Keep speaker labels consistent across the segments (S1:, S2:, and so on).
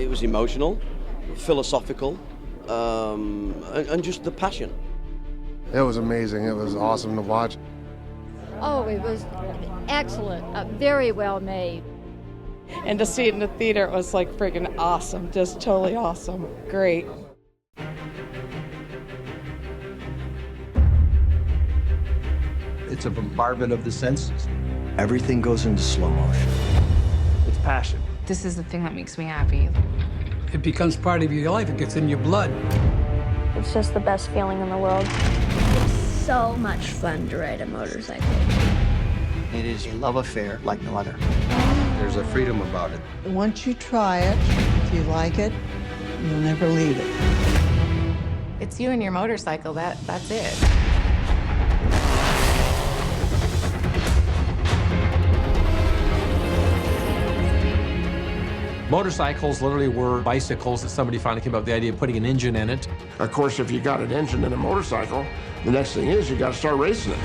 S1: It was emotional, philosophical, and just the passion.
S2: It was amazing. It was awesome to watch.
S3: Oh, it was excellent, very well made.
S4: And to see it in the theater, it was like freaking awesome, just totally awesome, great.
S5: It's a bombardment of the senses.
S6: Everything goes into slow motion.
S5: It's passion.
S7: This is the thing that makes me happy.
S8: It becomes part of your life. It gets in your blood.
S9: It's just the best feeling in the world.
S10: It's so much fun to ride a motorcycle.
S6: It is a love affair like no other.
S5: There's a freedom about it.
S11: Once you try it, if you like it, you'll never leave it.
S7: It's you and your motorcycle, that's it.
S12: Motorcycles literally were bicycles that somebody finally came up with the idea of putting an engine in it.
S2: Of course, if you got an engine in a motorcycle, the next thing is you got to start racing it.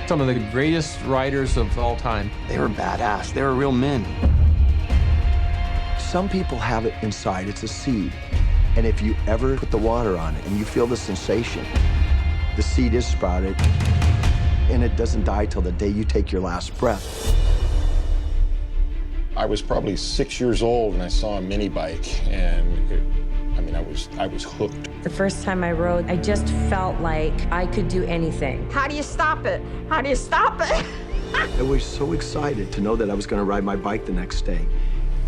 S12: Some of the greatest riders of all time.
S6: They were badass. They were real men. Some people have it inside. It's a seed. And if you ever put the water on it and you feel the sensation, the seed is sprouted, and it doesn't die till the day you take your last breath.
S13: I was probably 6 years old and I saw a mini bike, and I was hooked.
S14: The first time I rode, I just felt like I could do anything.
S3: How do you stop it? How do you stop it?
S6: I was so excited to know that I was going to ride my bike the next day,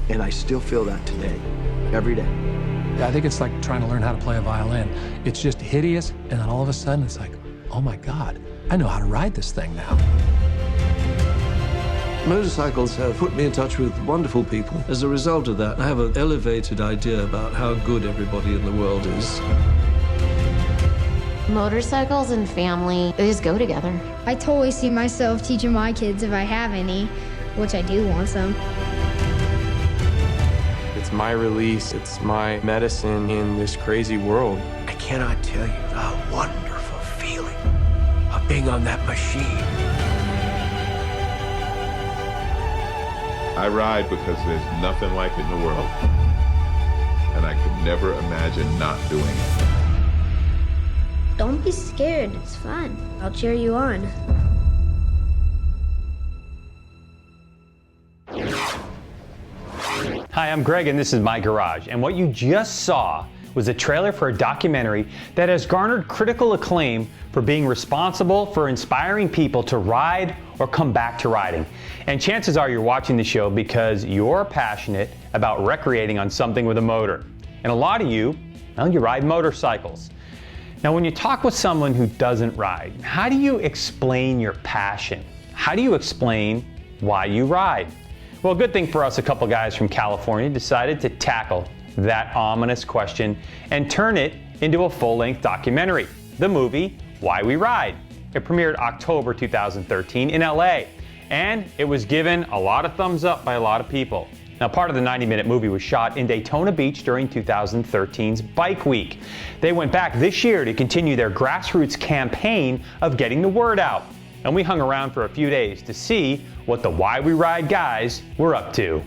S6: and I still feel that today, every day.
S8: I think it's like trying to learn how to play a violin. It's just hideous, and then all of a sudden it's like, oh my God, I know how to ride this thing now.
S15: Motorcycles have put me in touch with wonderful people. As a result of that, I have an elevated idea about how good everybody in the world is.
S9: Motorcycles and family, they just go together.
S10: I totally see myself teaching my kids if I have any, which I do want some.
S16: It's my release, it's my medicine in this crazy world.
S6: I cannot tell you the wonderful feeling of being on that machine.
S17: I ride because there's nothing like it in the world, and I could never imagine not doing it.
S10: Don't be scared, it's fun. I'll cheer you on.
S18: Hi, I'm Greg and this is My Garage, and what you just saw was a trailer for a documentary that has garnered critical acclaim for being responsible for inspiring people to ride or come back to riding. And chances are you're watching the show because you're passionate about recreating on something with a motor. And a lot of you, well, you ride motorcycles. Now, when you talk with someone who doesn't ride, how do you explain your passion? How do you explain why you ride? Well, good thing for us, a couple guys from California decided to tackle that ominous question and turn it into a full-length documentary, the movie Why We Ride. It premiered October 2013 in LA, and it was given a lot of thumbs up by a lot of people. Now, part of the 90-minute movie was shot in Daytona Beach during 2013's Bike Week. They went back this year to continue their grassroots campaign of getting the word out. And we hung around for a few days to see what the Why We Ride guys were up to.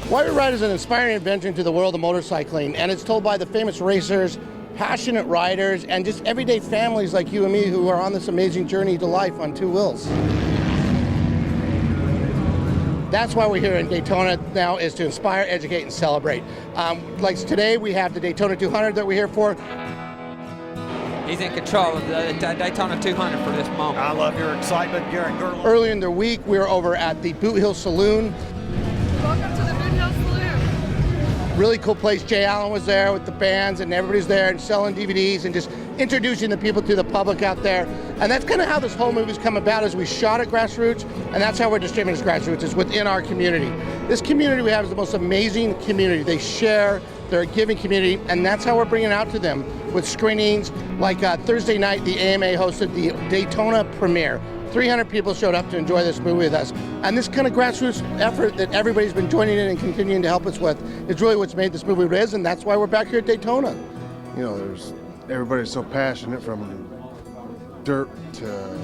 S19: Why We Ride is an inspiring adventure into the world of motorcycling, and it's told by the famous racers, passionate riders, and just everyday families like you and me who are on this amazing journey to life on two wheels. That's why we're here in Daytona now, is to inspire, educate, and celebrate. Like today, we have the Daytona 200 that we're here for.
S20: He's in control of the Daytona 200 for this moment.
S5: I love your excitement, Garrett Gerlach.
S19: Earlier in the week, we were over at the Boot Hill Saloon.
S4: Welcome to the Boot Hill Saloon.
S19: Really cool place. Jay Allen was there with the bands, and everybody's there and selling DVDs and just introducing the people to the public out there. And that's kind of how this whole movie's come about, is we shot at Grassroots, and that's how we're distributing as Grassroots, is within our community. This community we have is the most amazing community. They share, They're a giving community, and that's how we're bringing it out to them with screenings. Like Thursday night, the AMA hosted the Daytona premiere. 300 people showed up to enjoy this movie with us. And this kind of grassroots effort that everybody's been joining in and continuing to help us with is really what's made this movie what it is, and that's why we're back here at Daytona.
S21: You know, everybody's so passionate, from dirt to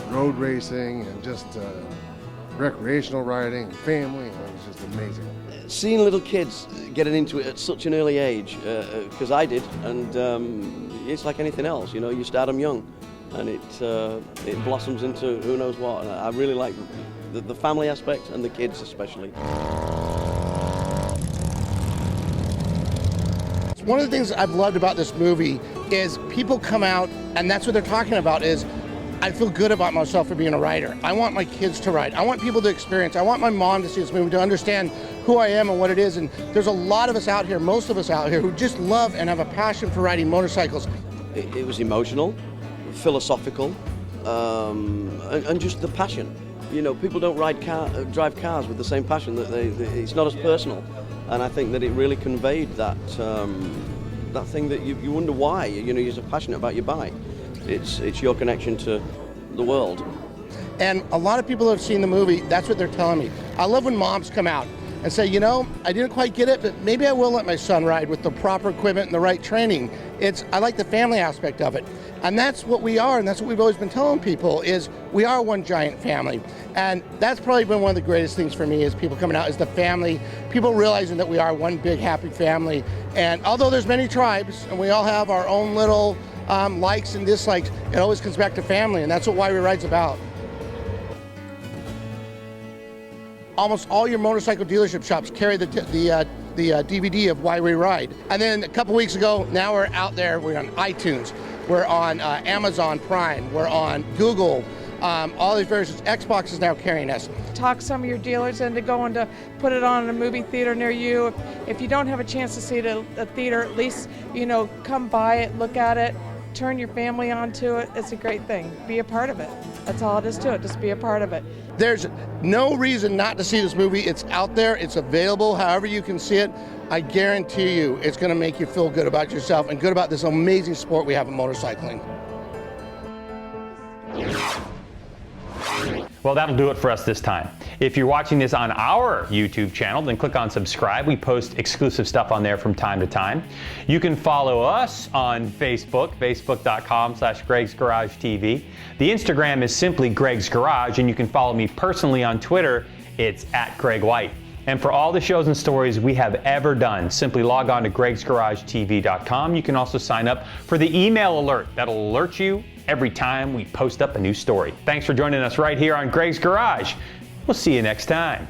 S21: road racing and just recreational riding and family. It's just amazing.
S1: Seeing little kids getting into it at such an early age, because I did, and it's like anything else, you know, you start them young and it blossoms into who knows what. And I really like the family aspect and the kids especially.
S19: One of the things I've loved about this movie is people come out and that's what they're talking about is, I feel good about myself for being a rider. I want my kids to ride. I want people to experience. I want my mom to see this movie, to understand who I am and what it is. And there's a lot of us out here, most of us out here, who just love and have a passion for riding motorcycles.
S1: It was emotional, philosophical, and just the passion. You know, people don't drive cars with the same passion. That it's not as personal, and I think that it really conveyed that that thing that you wonder why. You know, you're so passionate about your bike. It's your connection to the world.
S19: And a lot of people who have seen the movie, that's what they're telling me. I love when moms come out and say, you know, I didn't quite get it, but maybe I will let my son ride with the proper equipment and the right training. I like the family aspect of it. And that's what we are, and that's what we've always been telling people, is we are one giant family. And that's probably been one of the greatest things for me, is people coming out, is the family, people realizing that we are one big happy family. And although there's many tribes, and we all have our own little likes and dislikes, it always comes back to family, and that's what Why We Ride's about. Almost all your motorcycle dealership shops carry the DVD of Why We Ride. And then a couple weeks ago, now we're out there, we're on iTunes, we're on Amazon Prime, we're on Google, all these various, Xbox is now carrying us.
S4: Talk some of your dealers into going to put it on in a movie theater near you. If you don't have a chance to see it at a theater, at least, you know, come by it, look at it, turn your family onto it. It's a great thing. Be a part of it. That's all it is to it, just be a part of it.
S19: There's no reason not to see this movie. It's out there, it's available, however you can see it. I guarantee you it's going to make you feel good about yourself and good about this amazing sport we have in motorcycling.
S18: Well, that'll do it for us this time. If you're watching this on our YouTube channel, then click on subscribe. We post exclusive stuff on there from time to time. You can follow us on Facebook, facebook.com/Greg'sGarageTV. The Instagram is simply Greg's Garage, and you can follow me personally on Twitter. It's @GregWhite. And for all the shows and stories we have ever done, simply log on to gregsgaragetv.com. You can also sign up for the email alert that'll alert you every time we post up a new story. Thanks for joining us right here on Greg's Garage. We'll see you next time.